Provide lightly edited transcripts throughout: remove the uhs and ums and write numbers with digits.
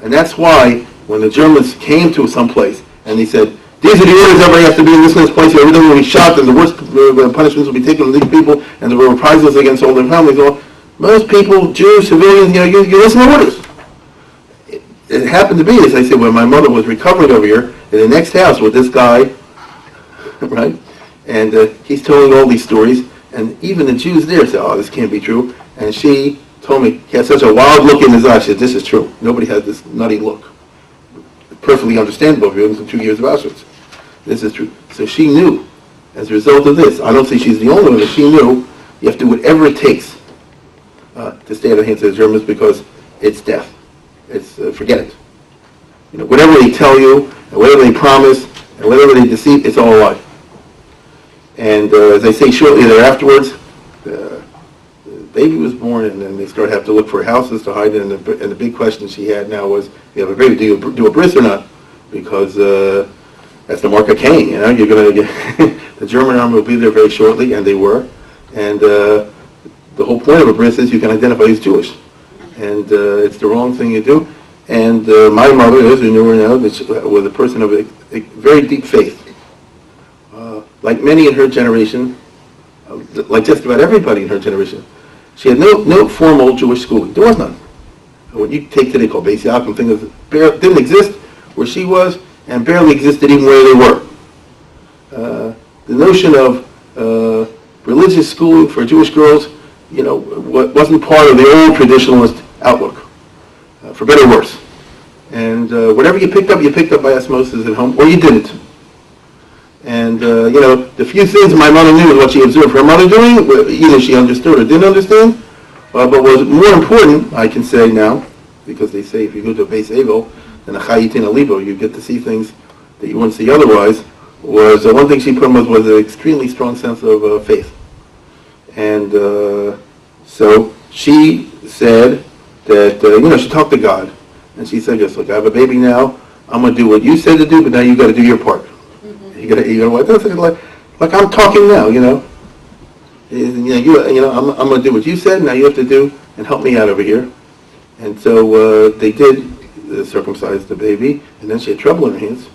And that's why when the Germans came to some place and they said, these are the orders, everybody has to be in this place, everything will be shot, and the worst punishments will be taken on these people, and there were reprisals against all their families. Well, most people, Jews, civilians, you listen to orders. It happened to be, as I said, when my mother was recovering over here, in the next house with this guy, right? And he's telling all these stories, and even the Jews there said, oh, this can't be true. And she told me, he had such a wild look in his eyes. She said, this is true. Nobody has this nutty look. Perfectly understandable if you're in 2 years of Auschwitz. This is true. So she knew, as a result of this, I don't say she's the only one, but she knew you have to do whatever it takes to stay out of the hands of the Germans, because it's death. It's forget it. Whatever they tell you, and whatever they promise, and whatever they deceive, it's all a lie. And as I say, shortly thereafterwards, the baby was born, and then they started having to look for houses to hide in. And the big question she had now was, you have a baby, do you do a bris or not? Because that's the mark of Cain. You're going to get the German army will be there very shortly, and they were. And the whole point of a bris is you can identify as Jewish, and it's the wrong thing you do. And my mother, as we knew her now, was a person of a very deep faith. Like many in her generation, like just about everybody in her generation, she had no formal Jewish schooling. There was none. What you take today called Beis Yaakov, things didn't exist where she was, and barely existed even where they were. The notion of religious schooling for Jewish girls, wasn't part of the old traditionalist outlook, for better or worse. And whatever you picked up by osmosis at home, or you didn't. And, the few things my mother knew was what she observed her mother doing, either she understood or didn't understand. But what was more important, I can say now, because they say if you go to a base Evel, then a chayitin alibo, you get to see things that you wouldn't see otherwise, was one thing she put in was an extremely strong sense of faith. And so she said that, she talked to God. And she said, just look, I have a baby now, I'm going to do what you said to do, but now you've got to do your part. You got to, like I'm talking now, I'm going to do what you said, now you have to do, and help me out over here. And so they did circumcise the baby, and then she had trouble in her hands.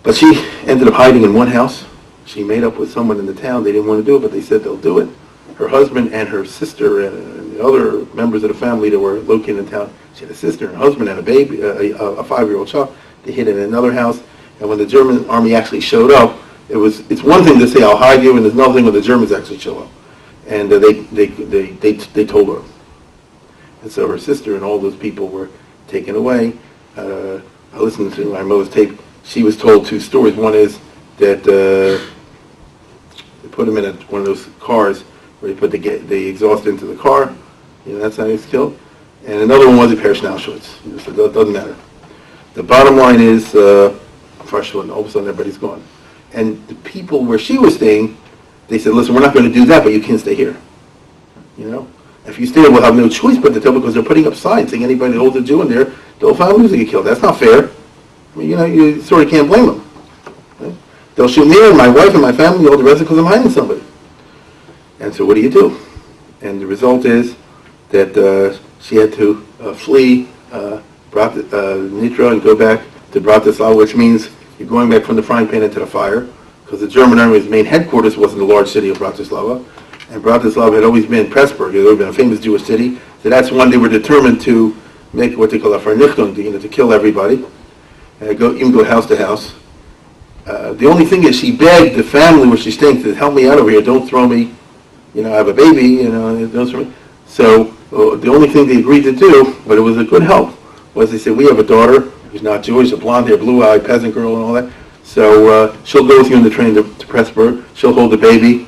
But she ended up hiding in one house. She made up with someone in the town. They didn't want to do it, but they said they'll do it. Her husband and her sister and the other members of the family that were located in town, she had a sister and a husband and a baby, a 5-year-old child. They hid in another house. And when the German army actually showed up, it's one thing to say, I'll hide you, and there's another thing when the Germans actually show up. And they told her. And so her sister and all those people were taken away. I listened to my mother's tape. She was told 2 stories. One is that they put him in one of those cars where they put the exhaust into the car. That's how he was killed. And another one was he perished in Auschwitz. So it doesn't matter. The bottom line is, fresh one, all of a sudden everybody's gone. And the people where she was staying, they said, listen, we're not going to do that, but you can't stay here. If you stay there, we'll have no choice but to tell, because they're putting up signs saying anybody that holds a Jew in there, the whole family will get killed. That's not fair. You sort of can't blame them. Right? They'll shoot me and my wife and my family, all the rest because I'm hiding somebody. And so what do you do? And the result is that she had to flee Nitra and go back to Bratislava, which means you're going back from the frying pan into the fire, because the German army's main headquarters was in the large city of Bratislava, and Bratislava had always been Pressburg. It had always been a famous Jewish city, so that's when they were determined to make what they call a vernichtung, to kill everybody, even go house to house. The only thing is she begged the family where she's staying to help me out over here, don't throw me, I have a baby, don't throw me. So the only thing they agreed to do, but it was a good help, was they said, we have a daughter who's not Jewish, a blonde-haired, blue-eyed peasant girl and all that. So she'll go with you in the train to Pressburg. She'll hold the baby.